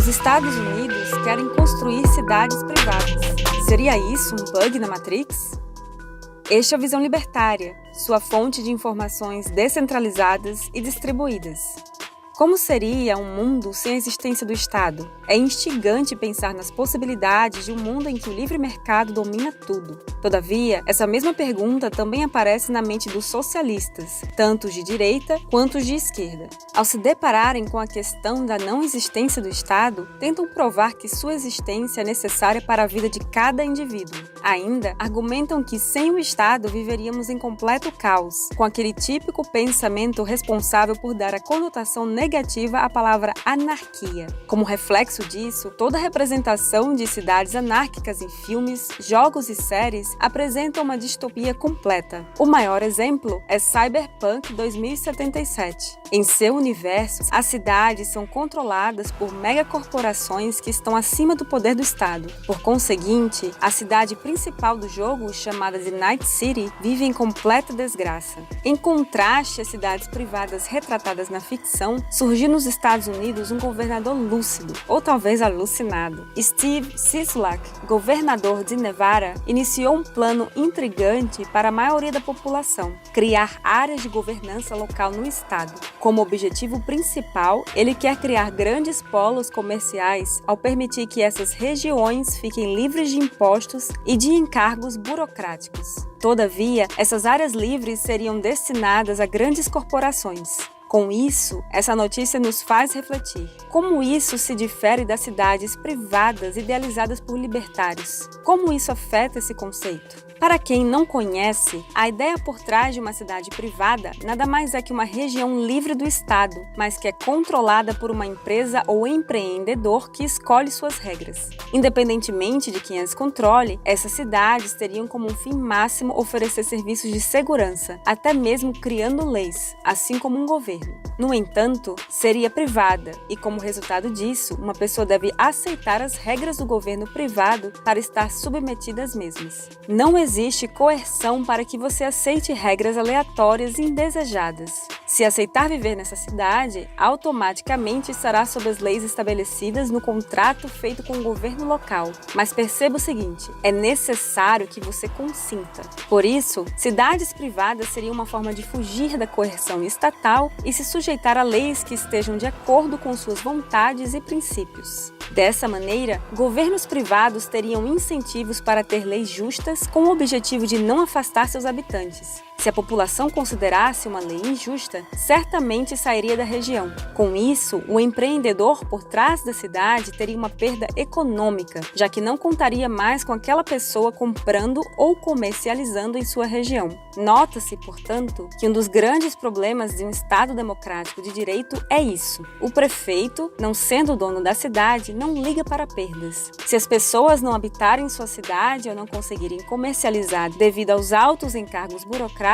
Os Estados Unidos querem construir cidades privadas. Seria isso um bug na Matrix? Este é a Visão Libertária, sua fonte de informações descentralizadas e distribuídas. Como seria um mundo sem a existência do Estado? É instigante pensar nas possibilidades de um mundo em que o livre mercado domina tudo. Todavia, essa mesma pergunta também aparece na mente dos socialistas, tanto os de direita quanto os de esquerda. Ao se depararem com a questão da não existência do Estado, tentam provar que sua existência é necessária para a vida de cada indivíduo. Ainda argumentam que sem o Estado viveríamos em completo caos, com aquele típico pensamento responsável por dar a conotação negativa à palavra anarquia. Como reflexo disso, toda representação de cidades anárquicas em filmes, jogos e séries apresenta uma distopia completa. O maior exemplo é Cyberpunk 2077. Em seu universo, as cidades são controladas por megacorporações que estão acima do poder do Estado. Por conseguinte, a cidade principal do jogo, chamada de Night City, vive em completa desgraça. Em contraste às cidades privadas retratadas na ficção, surgiu nos Estados Unidos um governador lúcido, ou talvez alucinado. Steve Sisolak, governador de Nevada, iniciou um plano intrigante para a maioria da população: criar áreas de governança local no estado. Como objetivo principal, ele quer criar grandes polos comerciais ao permitir que essas regiões fiquem livres de impostos e de encargos burocráticos. Todavia, essas áreas livres seriam destinadas a grandes corporações. Com isso, essa notícia nos faz refletir. Como isso se difere das cidades privadas idealizadas por libertários? Como isso afeta esse conceito? Para quem não conhece, a ideia por trás de uma cidade privada nada mais é que uma região livre do Estado, mas que é controlada por uma empresa ou empreendedor que escolhe suas regras. Independentemente de quem as controle, essas cidades teriam como um fim máximo oferecer serviços de segurança, até mesmo criando leis, assim como um governo. No entanto, seria privada e, como resultado disso, uma pessoa deve aceitar as regras do governo privado para estar submetida às mesmas. Não existe coerção para que você aceite regras aleatórias e indesejadas. Se aceitar viver nessa cidade, automaticamente estará sob as leis estabelecidas no contrato feito com o governo local. Mas perceba o seguinte: é necessário que você consinta. Por isso, cidades privadas seriam uma forma de fugir da coerção estatal e se sujeitar a leis que estejam de acordo com suas vontades e princípios. Dessa maneira, governos privados teriam incentivos para ter leis justas com o objetivo de não afastar seus habitantes. Se a população considerasse uma lei injusta, certamente sairia da região. Com isso, o empreendedor por trás da cidade teria uma perda econômica, já que não contaria mais com aquela pessoa comprando ou comercializando em sua região. Nota-se, portanto, que um dos grandes problemas de um Estado democrático de direito é isso: o prefeito, não sendo o dono da cidade, não liga para perdas. Se as pessoas não habitarem sua cidade ou não conseguirem comercializar devido aos altos encargos burocráticos,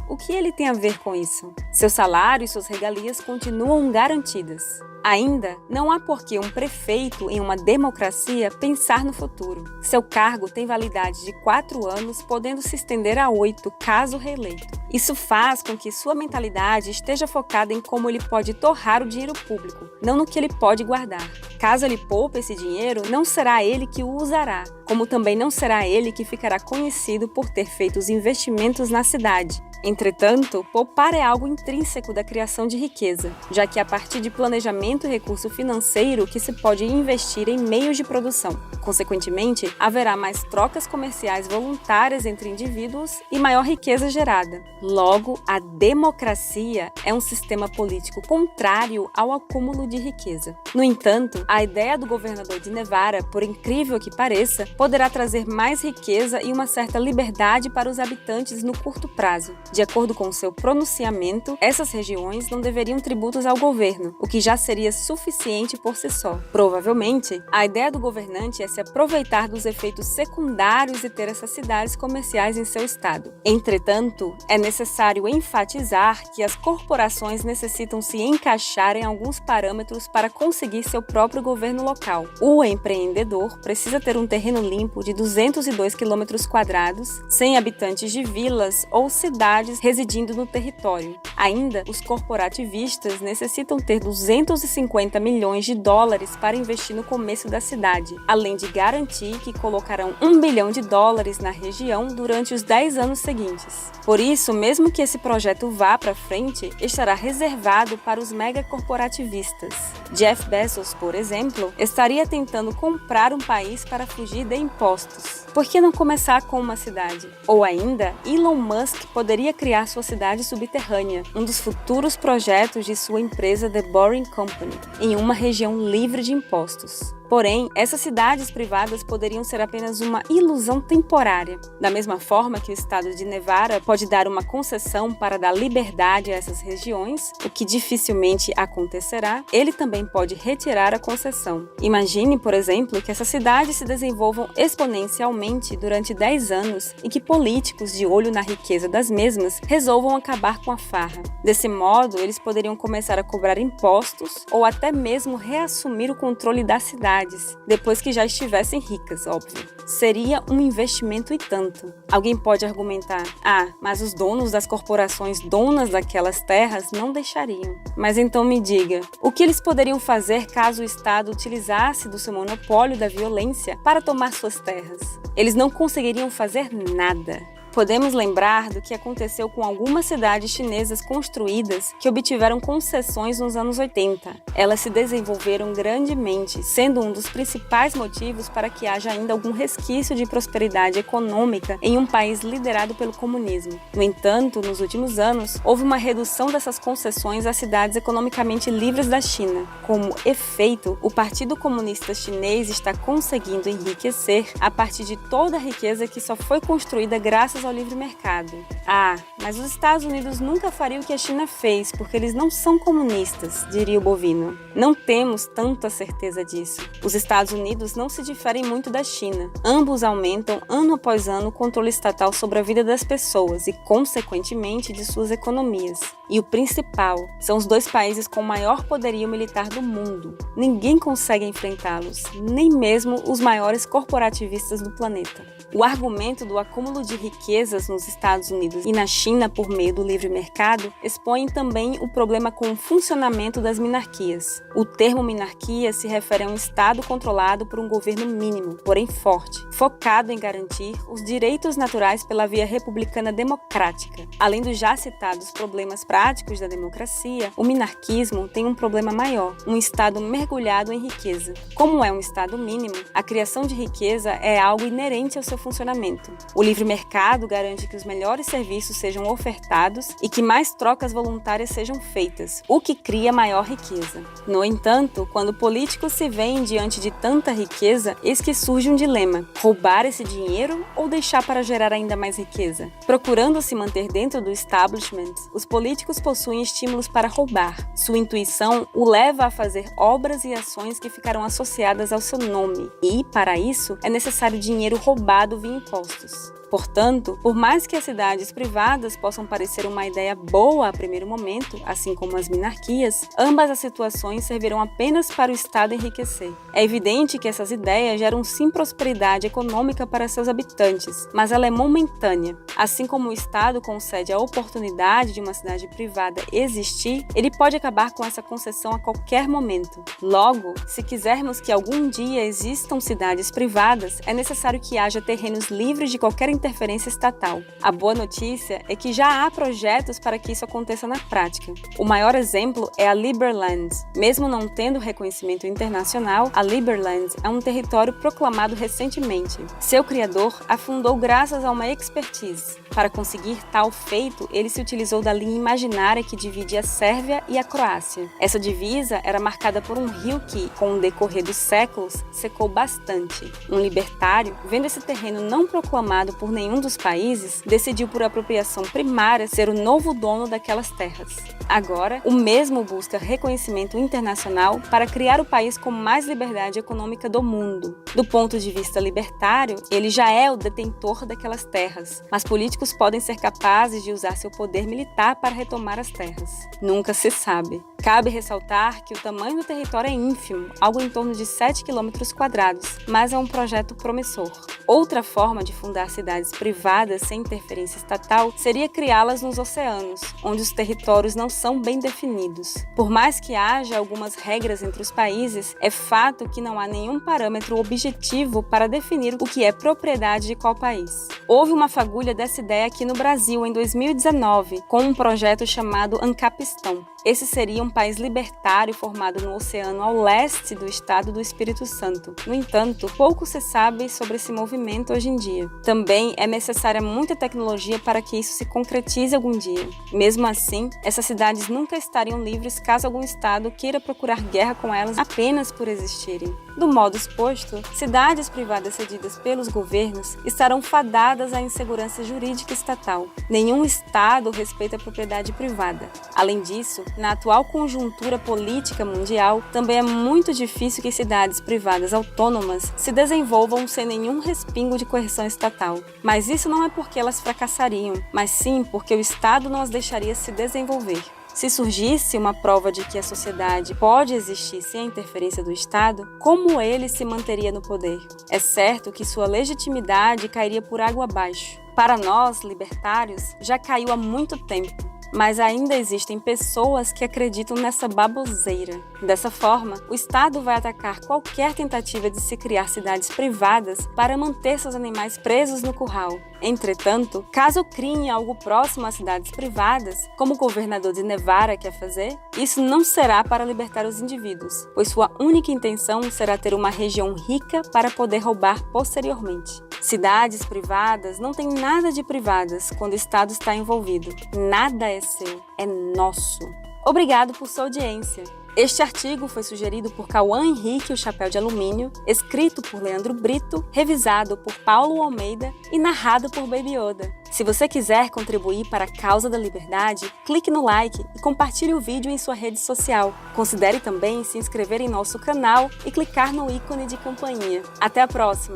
o que ele tem a ver com isso? Seu salário e suas regalias continuam garantidas. Ainda, não há por que um prefeito em uma democracia pensar no futuro. Seu cargo tem validade de 4 anos, podendo se estender a 8, caso reeleito. Isso faz com que sua mentalidade esteja focada em como ele pode torrar o dinheiro público, não no que ele pode guardar. Caso ele poupe esse dinheiro, não será ele que o usará, como também não será ele que ficará conhecido por ter feito os investimentos na cidade. Entretanto, poupar é algo intrínseco da criação de riqueza, já que é a partir de planejamento e recurso financeiro que se pode investir em meios de produção. Consequentemente, haverá mais trocas comerciais voluntárias entre indivíduos e maior riqueza gerada. Logo, a democracia é um sistema político contrário ao acúmulo de riqueza. No entanto, a ideia do governador de Nevada, por incrível que pareça, poderá trazer mais riqueza e uma certa liberdade para os habitantes no curto prazo. De acordo com seu pronunciamento, essas regiões não deveriam tributos ao governo, o que já seria suficiente por si só. Provavelmente, a ideia do governante é se aproveitar dos efeitos secundários e ter essas cidades comerciais em seu estado. Entretanto, é necessário enfatizar que as corporações necessitam se encaixar em alguns parâmetros para conseguir seu próprio governo local. O empreendedor precisa ter um terreno limpo de 202 km², sem habitantes de vilas ou cidades residindo no território. Ainda, os corporativistas necessitam ter 250 milhões de dólares para investir no começo da cidade, além de garantir que colocarão $1 bilhão na região durante os 10 anos seguintes. Por isso, mesmo que esse projeto vá para frente, estará reservado para os megacorporativistas. Jeff Bezos, por exemplo, estaria tentando comprar um país para fugir de impostos. Por que não começar com uma cidade? Ou ainda, Elon Musk poderia criar sua cidade subterrânea, um dos futuros projetos de sua empresa The Boring Company, em uma região livre de impostos. Porém, essas cidades privadas poderiam ser apenas uma ilusão temporária. Da mesma forma que o estado de Nevada pode dar uma concessão para dar liberdade a essas regiões, o que dificilmente acontecerá, ele também pode retirar a concessão. Imagine, por exemplo, que essas cidades se desenvolvam exponencialmente durante 10 anos e que políticos de olho na riqueza das mesmas resolvam acabar com a farra. Desse modo, eles poderiam começar a cobrar impostos ou até mesmo reassumir o controle das cidades, depois que já estivessem ricas, óbvio. Seria um investimento e tanto. Alguém pode argumentar, mas os donos das corporações donas daquelas terras não deixariam. Mas então me diga, o que eles poderiam fazer caso o Estado utilizasse do seu monopólio da violência para tomar suas terras? Eles não conseguiriam fazer nada. Podemos lembrar do que aconteceu com algumas cidades chinesas construídas que obtiveram concessões nos anos 80. Elas se desenvolveram grandemente, sendo um dos principais motivos para que haja ainda algum resquício de prosperidade econômica em um país liderado pelo comunismo. No entanto, nos últimos anos, houve uma redução dessas concessões às cidades economicamente livres da China. Como efeito, o Partido Comunista Chinês está conseguindo enriquecer a partir de toda a riqueza que só foi construída graças ao livre mercado. Mas os Estados Unidos nunca fariam o que a China fez, porque eles não são comunistas, diria o bovino. Não temos tanta certeza disso. Os Estados Unidos não se diferem muito da China. Ambos aumentam ano após ano o controle estatal sobre a vida das pessoas e, consequentemente, de suas economias. E o principal, são os dois países com o maior poderio militar do mundo. Ninguém consegue enfrentá-los, nem mesmo os maiores corporativistas do planeta. O argumento do acúmulo de riquezas nos Estados Unidos e na China por meio do livre mercado expõe também o problema com o funcionamento das minarquias. O termo minarquia se refere a um Estado controlado por um governo mínimo, porém forte, focado em garantir os direitos naturais pela via republicana democrática. Além dos já citados problemas práticos da democracia, o minarquismo tem um problema maior, um Estado mergulhado em riqueza. Como é um Estado mínimo, a criação de riqueza é algo inerente ao seu funcionamento. O livre mercado garante que os melhores serviços sejam ofertados e que mais trocas voluntárias sejam feitas, o que cria maior riqueza. No entanto, quando políticos se veem diante de tanta riqueza, eis que surge um dilema: roubar esse dinheiro ou deixar para gerar ainda mais riqueza? Procurando se manter dentro do establishment, os políticos possuem estímulos para roubar. Sua intuição o leva a fazer obras e ações que ficarão associadas ao seu nome, e, para isso, é necessário dinheiro roubado via impostos. Portanto, por mais que as cidades privadas possam parecer uma ideia boa a primeiro momento, assim como as minarquias, ambas as situações servirão apenas para o Estado enriquecer. É evidente que essas ideias geram sim prosperidade econômica para seus habitantes, mas ela é momentânea. Assim como o Estado concede a oportunidade de uma cidade privada existir, ele pode acabar com essa concessão a qualquer momento. Logo, se quisermos que algum dia existam cidades privadas, é necessário que haja terrenos livres de qualquer interferência estatal. A boa notícia é que já há projetos para que isso aconteça na prática. O maior exemplo é a Liberland. Mesmo não tendo reconhecimento internacional, a Liberland é um território proclamado recentemente. Seu criador a fundou graças a uma expertise. Para conseguir tal feito, ele se utilizou da linha imaginária que divide a Sérvia e a Croácia. Essa divisa era marcada por um rio que, com o decorrer dos séculos, secou bastante. Um libertário, vendo esse terreno não proclamado por nenhum dos países, decidiu por apropriação primária ser o novo dono daquelas terras. Agora, o mesmo busca reconhecimento internacional para criar o país com mais liberdade econômica do mundo. Do ponto de vista libertário, ele já é o detentor daquelas terras, mas políticos políticos podem ser capazes de usar seu poder militar para retomar as terras? Nunca se sabe. Cabe ressaltar que o tamanho do território é ínfimo, algo em torno de 7 quilômetros quadrados, mas é um projeto promissor. Outra forma de fundar cidades privadas sem interferência estatal seria criá-las nos oceanos, onde os territórios não são bem definidos. Por mais que haja algumas regras entre os países, é fato que não há nenhum parâmetro objetivo para definir o que é propriedade de qual país. Houve uma fagulha dessa ideia aqui no Brasil em 2019, com um projeto chamado Ancapistão. Esse seria um país libertário formado no oceano ao leste do estado do Espírito Santo. No entanto, pouco se sabe sobre esse movimento hoje em dia. Também é necessária muita tecnologia para que isso se concretize algum dia. Mesmo assim, essas cidades nunca estariam livres caso algum estado queira procurar guerra com elas apenas por existirem. Do modo exposto, cidades privadas cedidas pelos governos estarão fadadas à insegurança jurídica estatal. Nenhum estado respeita a propriedade privada. Além disso, na atual conjuntura política mundial, também é muito difícil que cidades privadas autônomas se desenvolvam sem nenhum respingo de coerção estatal. Mas isso não é porque elas fracassariam, mas sim porque o Estado não as deixaria se desenvolver. Se surgisse uma prova de que a sociedade pode existir sem a interferência do Estado, como ele se manteria no poder? É certo que sua legitimidade cairia por água abaixo. Para nós, libertários, já caiu há muito tempo. Mas ainda existem pessoas que acreditam nessa baboseira. Dessa forma, o Estado vai atacar qualquer tentativa de se criar cidades privadas para manter seus animais presos no curral. Entretanto, caso criem algo próximo às cidades privadas, como o governador de Nevada quer fazer, isso não será para libertar os indivíduos, pois sua única intenção será ter uma região rica para poder roubar posteriormente. Cidades privadas não têm nada de privadas quando o Estado está envolvido. Nada é seu, é nosso. Obrigado por sua audiência. Este artigo foi sugerido por Cauã Henrique, o Chapéu de Alumínio, escrito por Leandro Brito, revisado por Paulo Almeida e narrado por Baby Yoda. Se você quiser contribuir para a causa da liberdade, clique no like e compartilhe o vídeo em sua rede social. Considere também se inscrever em nosso canal e clicar no ícone de campainha. Até a próxima!